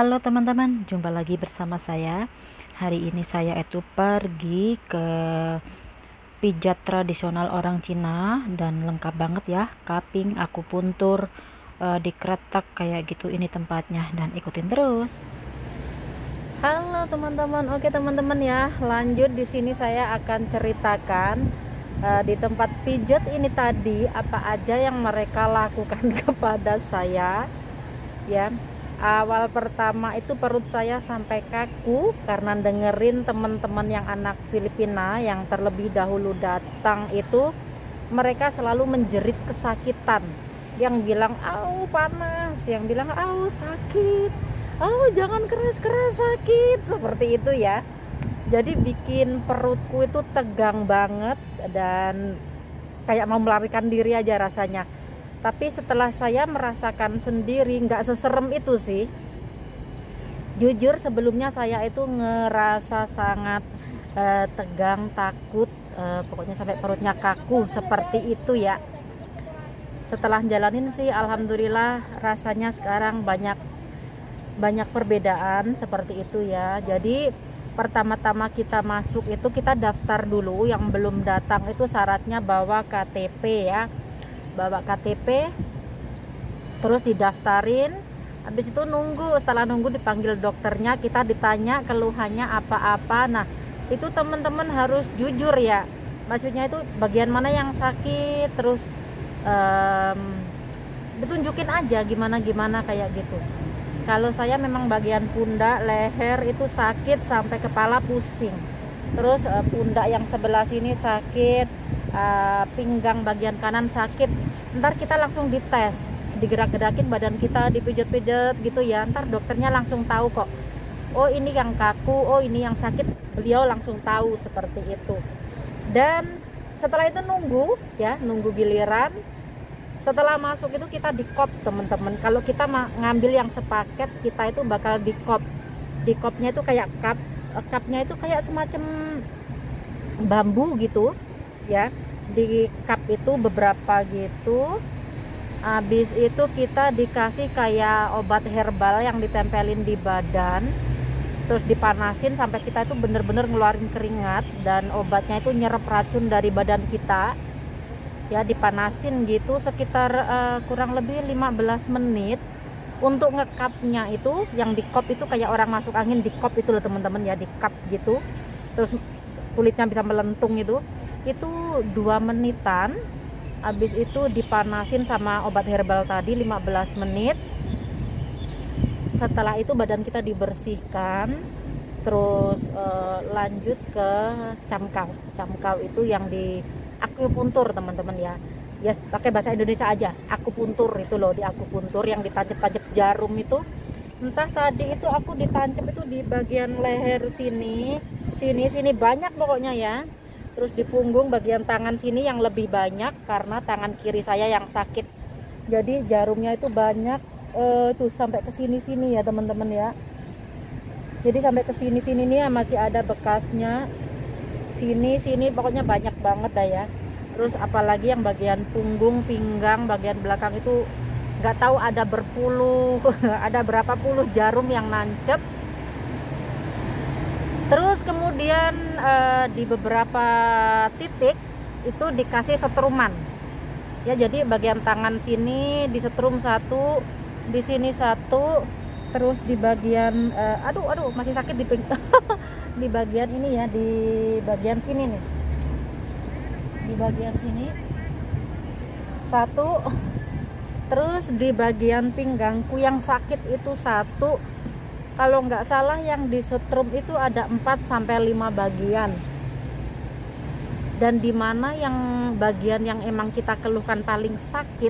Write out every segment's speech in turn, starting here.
Halo teman-teman, jumpa lagi bersama saya. Hari ini saya itu pergi ke pijat tradisional orang Cina dan lengkap banget ya, cupping, akupuntur, dikretek kayak gitu. Ini tempatnya dan ikutin terus. Halo teman-teman, oke teman-teman ya, lanjut di sini saya akan ceritakan di tempat pijat ini tadi apa aja yang mereka lakukan kepada saya ya. Awal pertama itu perut saya sampai kaku karena dengerin teman-teman yang anak Filipina yang terlebih dahulu datang itu, mereka selalu menjerit kesakitan. Yang bilang au panas, yang bilang au sakit, au jangan keras-keras sakit, seperti itu ya. Jadi bikin perutku itu tegang banget dan kayak mau melarikan diri aja rasanya. Tapi setelah saya merasakan sendiri, nggak seserem itu sih. Jujur sebelumnya saya itu ngerasa sangat tegang, takut, pokoknya sampai perutnya kaku seperti itu ya. Setelah jalanin sih alhamdulillah rasanya sekarang banyak perbedaan seperti itu ya. Jadi pertama-tama kita masuk itu kita daftar dulu, yang belum datang itu syaratnya bawa KTP ya. Bawa KTP terus didaftarin, habis itu nunggu. Setelah nunggu dipanggil dokternya, kita ditanya keluhannya apa-apa. Nah itu teman-teman harus jujur ya, maksudnya itu bagian mana yang sakit, terus ditunjukin aja gimana kayak gitu. Kalau saya memang bagian pundak, leher itu sakit sampai kepala pusing, terus pundak yang sebelah sini sakit, pinggang bagian kanan sakit. Ntar kita langsung dites, digerak-gerakin badan kita, dipijat-pijat gitu ya. Ntar dokternya langsung tahu kok, oh ini yang kaku, oh ini yang sakit, beliau langsung tahu seperti itu. Dan setelah itu nunggu ya, nunggu giliran. Setelah masuk itu kita dikop teman-teman. Kalau kita ngambil yang sepaket, kita itu bakal dikop. Dikopnya itu kayak cupnya itu kayak semacam bambu gitu ya. Di cup itu beberapa gitu. Habis itu kita dikasih kayak obat herbal yang ditempelin di badan, terus dipanasin sampai kita itu bener-bener ngeluarin keringat, dan obatnya itu nyerap racun dari badan kita ya. Dipanasin gitu sekitar kurang lebih 15 menit. Untuk ngekapnya itu, yang di kop itu kayak orang masuk angin, di kop itu loh teman-teman ya, di kap gitu, terus kulitnya bisa melentung itu 2 menitan. Habis itu dipanasin sama obat herbal tadi 15 menit. Setelah itu badan kita dibersihkan, terus lanjut ke camkau itu yang di akupuntur teman-teman ya. Ya pakai bahasa Indonesia aja, akupuntur itu loh, di akupuntur yang ditancap-tancap jarum itu. Entah tadi itu aku ditancap itu di bagian leher sini banyak pokoknya ya. Terus di punggung bagian tangan sini yang lebih banyak karena tangan kiri saya yang sakit. Jadi jarumnya itu banyak tuh sampai ke sini ya teman-teman ya. Jadi sampai ke sini nih ya, masih ada bekasnya. Sini pokoknya banyak banget dah ya. Terus apalagi yang bagian punggung, pinggang, bagian belakang itu nggak tahu ada berpuluh ada berapa puluh jarum yang nancep. Terus kemudian di beberapa titik itu dikasih setruman ya. Jadi bagian tangan sini disetrum satu, di sini satu, terus di bagian aduh masih sakit di di bagian ini ya, di bagian sini nih, di bagian sini satu, terus di bagian pinggangku yang sakit itu satu. Kalau nggak salah yang disetrum itu ada 4-5 bagian. Dan dimana yang bagian yang emang kita keluhkan paling sakit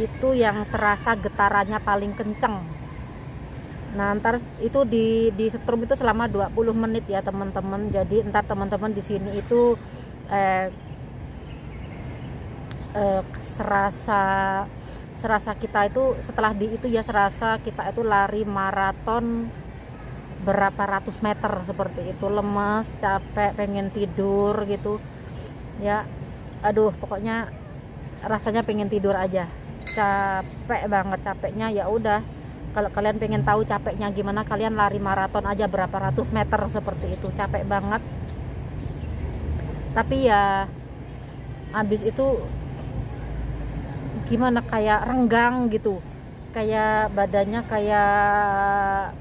itu yang terasa getarannya paling kenceng. Nah ntar itu di setrum itu selama 20 menit ya teman-teman. Jadi ntar teman-teman di sini itu serasa kita itu setelah di itu ya, serasa kita itu lari maraton berapa ratus meter seperti itu. Lemes, capek, pengen tidur gitu ya. Aduh pokoknya rasanya pengen tidur aja, capek banget. Capeknya ya udah Kalau kalian pengen tahu capeknya gimana, kalian lari maraton aja berapa ratus meter seperti itu, capek banget. Tapi ya habis itu gimana, kayak renggang gitu, kayak badannya kayak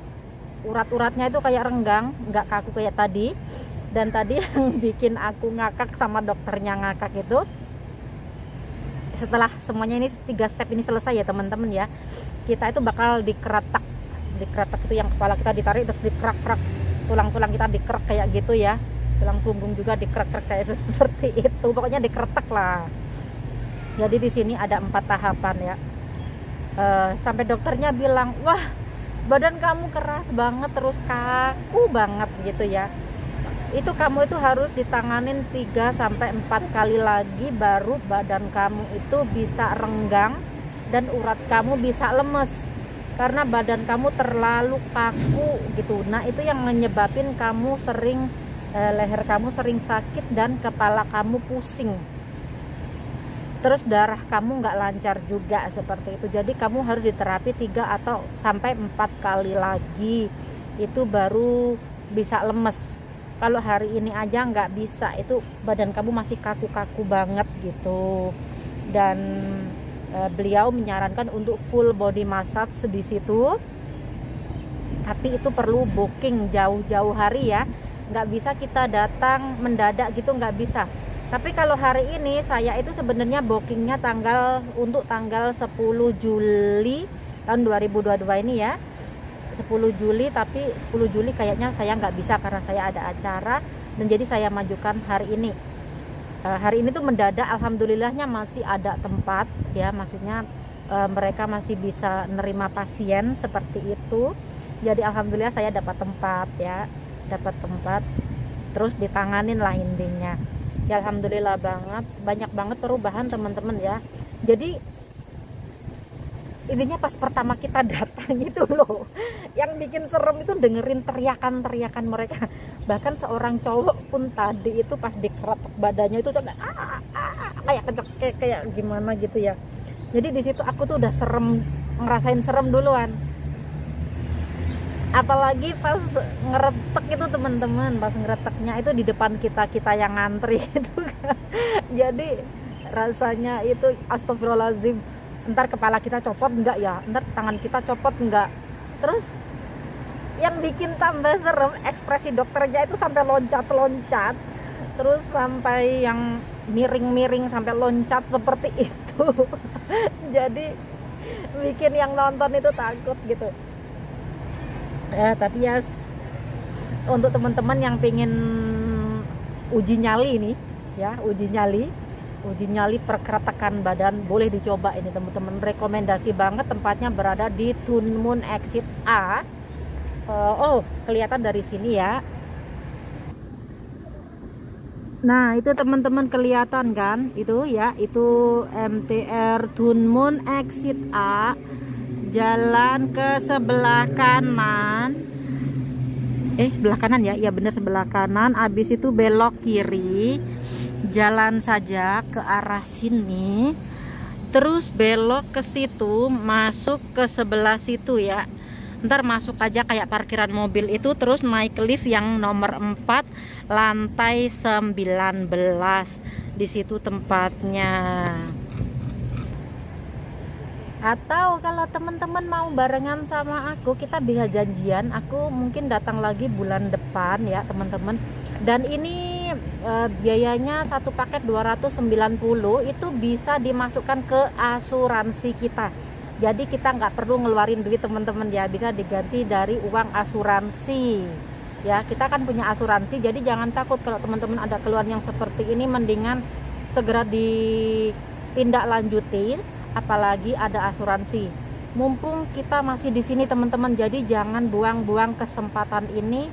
urat-uratnya itu kayak renggang, nggak kaku kayak tadi. Dan tadi yang bikin aku ngakak sama dokternya ngakak itu, setelah semuanya ini 3 step ini selesai ya teman-teman ya, kita itu bakal dikeretak itu yang kepala kita ditarik terus dikerak-kerak, tulang-tulang kita dikerak kayak gitu ya, tulang punggung juga dikerak-kerak kayak itu, seperti itu, pokoknya dikeretak lah. Jadi di sini ada 4 tahapan ya. Sampai dokternya bilang, wah badan kamu keras banget, terus kaku banget gitu ya, itu kamu itu harus ditanganin 3-4 kali lagi baru badan kamu itu bisa renggang dan urat kamu bisa lemes, karena badan kamu terlalu kaku gitu. Nah itu yang menyebabin kamu sering leher kamu sering sakit dan kepala kamu pusing, terus darah kamu nggak lancar juga seperti itu. Jadi kamu harus diterapi 3-4 kali lagi, itu baru bisa lemes. Kalau hari ini aja nggak bisa, itu badan kamu masih kaku-kaku banget gitu. Dan beliau menyarankan untuk full body massage di situ, tapi itu perlu booking jauh-jauh hari ya, nggak bisa kita datang mendadak gitu, nggak bisa. Tapi kalau hari ini saya itu sebenarnya bookingnya untuk tanggal 10 Juli tahun 2022 ini ya, 10 Juli, tapi 10 Juli kayaknya saya nggak bisa karena saya ada acara, dan jadi saya majukan hari ini. Hari ini tuh mendadak, alhamdulillahnya masih ada tempat ya, maksudnya mereka masih bisa nerima pasien seperti itu. Jadi alhamdulillah saya dapat tempat ya, terus ditanganin lah intinya ya. Alhamdulillah banget, banyak banget perubahan teman-teman ya. Jadi intinya pas pertama kita datang itu loh, yang bikin serem itu dengerin teriakan mereka. Bahkan seorang cowok pun tadi itu pas dikeretak badannya itu coba kayak kecek kayak gimana gitu ya. Jadi di situ aku tuh udah ngerasain serem duluan. Apalagi pas ngeretek itu teman-teman, pas ngereteknya itu di depan kita yang ngantri itu kan. Jadi rasanya itu astagfirullahaladzim, ntar kepala kita copot enggak ya, ntar tangan kita copot enggak. Terus yang bikin tambah serem, ekspresi dokternya itu sampai loncat-loncat, terus sampai yang miring-miring sampai loncat seperti itu. Jadi bikin yang nonton itu takut gitu. Tapi ya untuk teman-teman yang pengen uji nyali nih ya, uji nyali perkeretakan badan, boleh dicoba ini teman-teman. Rekomendasi banget, tempatnya berada di Tuen Mun Exit A. Kelihatan dari sini ya. Nah itu teman-teman kelihatan kan, itu ya, itu MTR Tuen Mun Exit A. Jalan ke sebelah kanan, sebelah kanan ya, iya bener sebelah kanan. Habis itu belok kiri, jalan saja ke arah sini, terus belok ke situ, masuk ke sebelah situ ya. Ntar masuk aja kayak parkiran mobil itu, terus naik lift yang nomor 4 lantai 19. Di situ tempatnya. Atau kalau teman-teman mau barengan sama aku, kita bisa janjian, aku mungkin datang lagi bulan depan ya teman-teman. Dan ini biayanya satu paket 290, itu bisa dimasukkan ke asuransi kita. Jadi kita nggak perlu ngeluarin duit teman-teman ya, bisa diganti dari uang asuransi ya. Kita kan punya asuransi, jadi jangan takut kalau teman-teman ada keluhan yang seperti ini, mendingan segera ditindaklanjuti. Apalagi ada asuransi, mumpung kita masih di sini teman-teman. Jadi jangan buang-buang kesempatan ini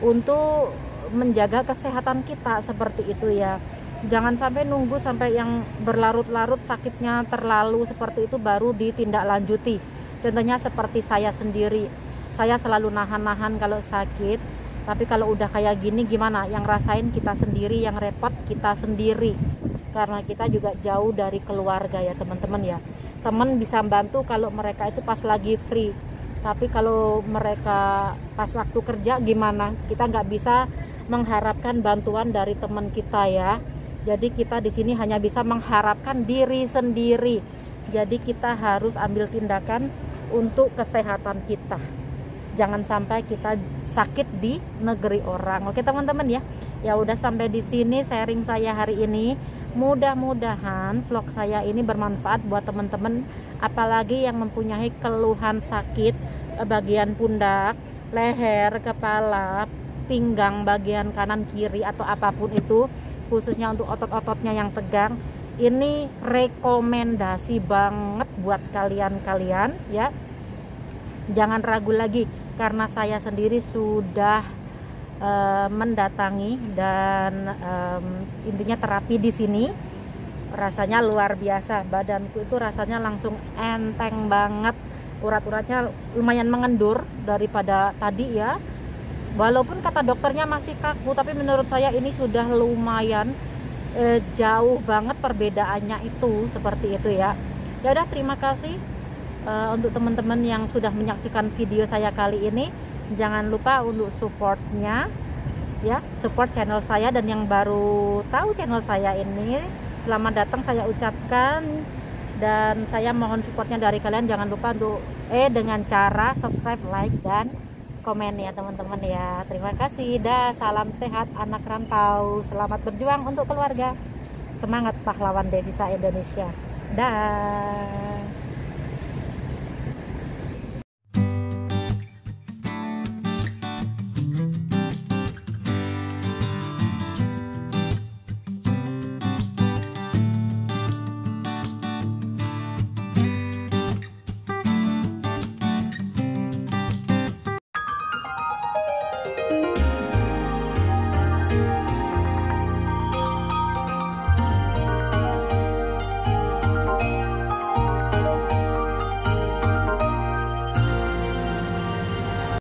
untuk menjaga kesehatan kita seperti itu ya. Jangan sampai nunggu sampai yang berlarut-larut sakitnya terlalu seperti itu baru ditindaklanjuti. Contohnya seperti saya sendiri, saya selalu nahan-nahan kalau sakit, tapi kalau udah kayak gini gimana, yang rasain kita sendiri, yang repot kita sendiri, karena kita juga jauh dari keluarga ya teman-teman ya. Teman bisa bantu kalau mereka itu pas lagi free, Tapi kalau mereka pas waktu kerja gimana? Kita nggak bisa mengharapkan bantuan dari teman kita ya. Jadi kita di sini hanya bisa mengharapkan diri sendiri. Jadi kita harus ambil tindakan untuk kesehatan kita. Jangan sampai kita sakit di negeri orang. Oke teman-teman ya. Ya udah, sampai di sini sharing saya hari ini. Mudah-mudahan vlog saya ini bermanfaat buat teman-teman, apalagi yang mempunyai keluhan sakit bagian pundak, leher, kepala, pinggang bagian kanan kiri atau apapun itu, khususnya untuk otot-ototnya yang tegang. Ini rekomendasi banget buat kalian-kalian ya. Jangan ragu lagi, karena saya sendiri sudah mendatangi dan intinya terapi di sini. Rasanya luar biasa, badanku itu rasanya langsung enteng banget, urat-uratnya lumayan mengendur daripada tadi ya. Walaupun kata dokternya masih kaku, tapi menurut saya ini sudah lumayan jauh banget perbedaannya itu, seperti itu ya. Ya udah, terima kasih untuk teman-teman yang sudah menyaksikan video saya kali ini. Jangan lupa untuk supportnya ya, support channel saya. Dan yang baru tahu channel saya ini, selamat datang saya ucapkan, dan saya mohon supportnya dari kalian. Jangan lupa untuk dengan cara subscribe, like, dan komen ya teman-teman ya. Terima kasih. Dah, salam sehat anak rantau, selamat berjuang untuk keluarga, semangat pahlawan devisa Indonesia. Dah.